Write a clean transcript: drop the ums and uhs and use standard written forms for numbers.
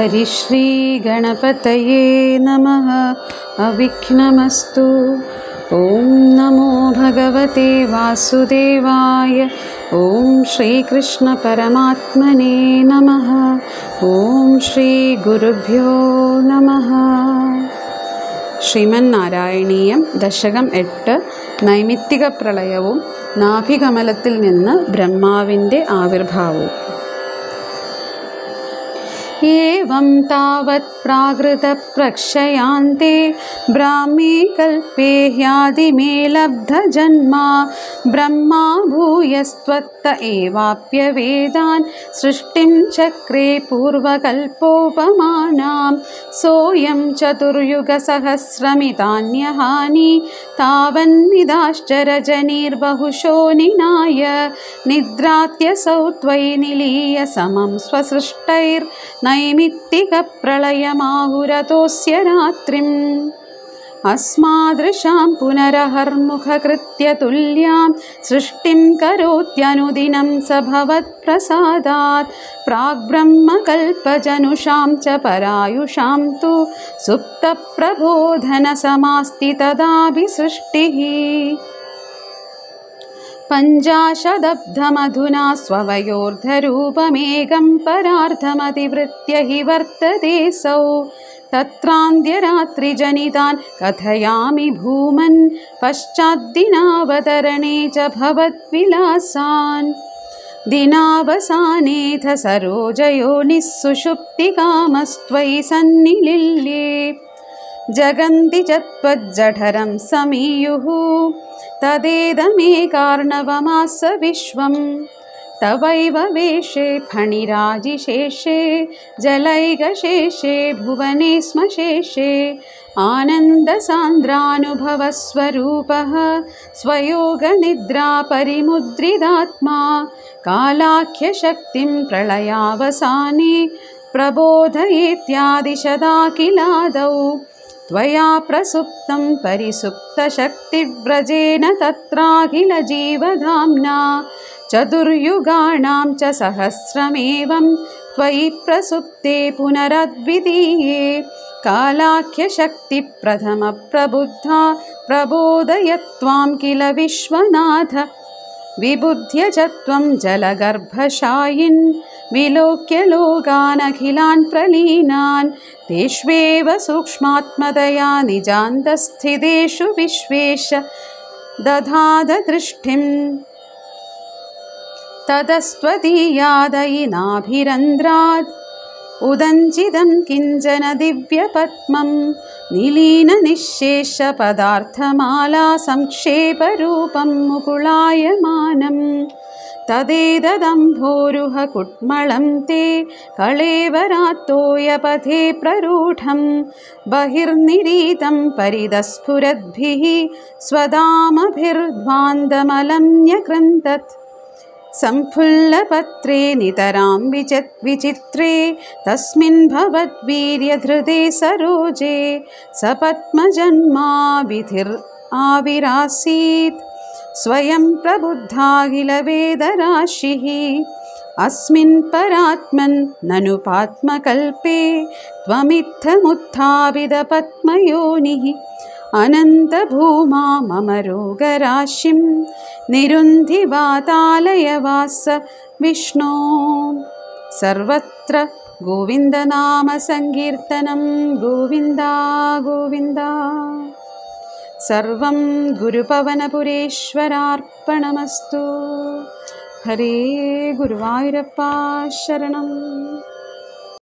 हरिश्री गणपतये नमः। अविघ्नमस्तु। ॐ नमो भगवते वासुदेवाय। ॐ श्रीकृष्ण परमात्मने नमः। ॐ श्री गुरुभ्यो नमः। ശ്രീമന്നാരായണീയം ദശകം 8 നൈമിത്തിക പ്രളയവും നാഭികമലത്തിൽ നിന്ന് ബ്രഹ്മാവിൻ്റെ ആവിർഭാവവും. ഏവം താവത് പ്രാകൃത പ്രക്ഷയാന്തെ ബ്രാഹ്മേ കൽപേ ഹ്യാദിമേ ലബ്ധജന്മാ ബ്രഹ്മാ ഭൂയസ്ത്വത്ത ഏവാപ്യവേദാൻ സൃഷ്ടിം ചക്രേ പൂർവകൽപോപമാനാം സോയം ചതുർയുഗസഹസ്രമിതാന്യഹാനി താവന്മിതാശ്ചരജനീർബഹുശോ നിനായ നിദ്രാത്യസൗ ത്വയി നിലീയ സമം സ്വസൃഷ്ടൈർ നൈമിത്തിക പ്രളയമാഹുരതോസ്യ രാത്രിം അസ്മാദൃശാം പുനരഹർമുഖകൃത്യ തുല്യാം സൃഷ്ടിം കരോത്യനുദിനം സ ഭവത്പ്രസാദാത് പ്രാഗ്ബ്രഹ്മകൽപജനുഷാം ച പരായുഷാം തു സുപ്തപ്രബോധനസമാസ്തി തദാഭിസൃഷ്ടിഃ. പഞ്ചാശദബ്ധമധുനാ സ്വവയോർധരൂപമേകം പരാർദ്ധമതിവൃത്യ हि വർത്തതേऽസൗ തത്രാന്ത്യരാത്രിജനിതാൻ കഥയാമി ഭൂമൻ പശ്ചാദ്ദിനാവതരണേ ച ഭവദ്വിലാസാൻ. ദിനാവസാനേഥ സരോജയോനിഃ സുഷുപ്തികാമസ്ത്വയി സന്നിലില്യേ ജഗന്തി ച ത്വജ്ജഠരം സമീയുഃ തദേദമേകാർണവമാസ വിശ്വം തവൈവ വേഷേ ഫണിരാജിശേഷേ ജലൈകശേഷേ ഭുവനെ ശ്മശേഷേ ആനന്ദസാന്ദ്രാനുഭവസ്വരൂപഃ സ്വയോഗനിദ്രാ പരിമുദ്രിതാത്മാ കാലാഖ്യശക്തിം പ്രളയാവസാനെ പ്രബോധയേത്യാദിശദാഖിലാദൗ त्वया प्रसुप्तं परिसुप्तशक्तिव्रजेन तत्राखिलजीवधाम्ना चतुर्युगाणां च सहस्रमेवं त्वयि प्रसुप्ते पुनरद्वितीये कालाख्यशक्तिप्रथमप्रबुद्धा प्रबोधयत्वां किल विश्वनाथ. विबुध्य च त्वं जलगर्भशायिन् विलोक्य लोकानखिलान् प्रलीनान् तेष्वेव सूक्ष्मात्मतया निजान्तस्थितेषु विश्वेश दधाद दृष्टिं. ततस्त्वदीयादयिनाभिरन्ध्रात् उदञ्चितं किञ्चन दिव्यपद्मं निलीननिःशेषपदार्थमाला संक्षेपरूपं मुकुलायमानं. तदेदम्भोरुहकुट्मलं ते कळेवरात्तोयपथे प्ररूढं बहिर्निरीतं परिदस्फुरद्भिः स्वदामभिर्ध्वान्दमलं न्यकृन्तत्. संफुल्लपत्रे नितरां विचित्रे तस्मिन् भवद्वीर्यधृते सरोजे सपद्मजन्माविधिराविरासीत् स्वयं प्रबुद्धाखिलवेदराशिः. अस्मिन् परात्मन् ननुपात्मकल्पे त्वमित्थमुत्थापितपद्मयोनिः अनन्तभूमा मम रोगराशिं निरुन्धि वातालयवास विष्णो. सर्वत्र गोविन्दनामसङ्कीर्तनं गोविन्दा गोविन्दा. सर्वं गुरुपवनपुरेश्वरार्पणमस्तु. हरे गुरुवायूरप्पा शरणम्.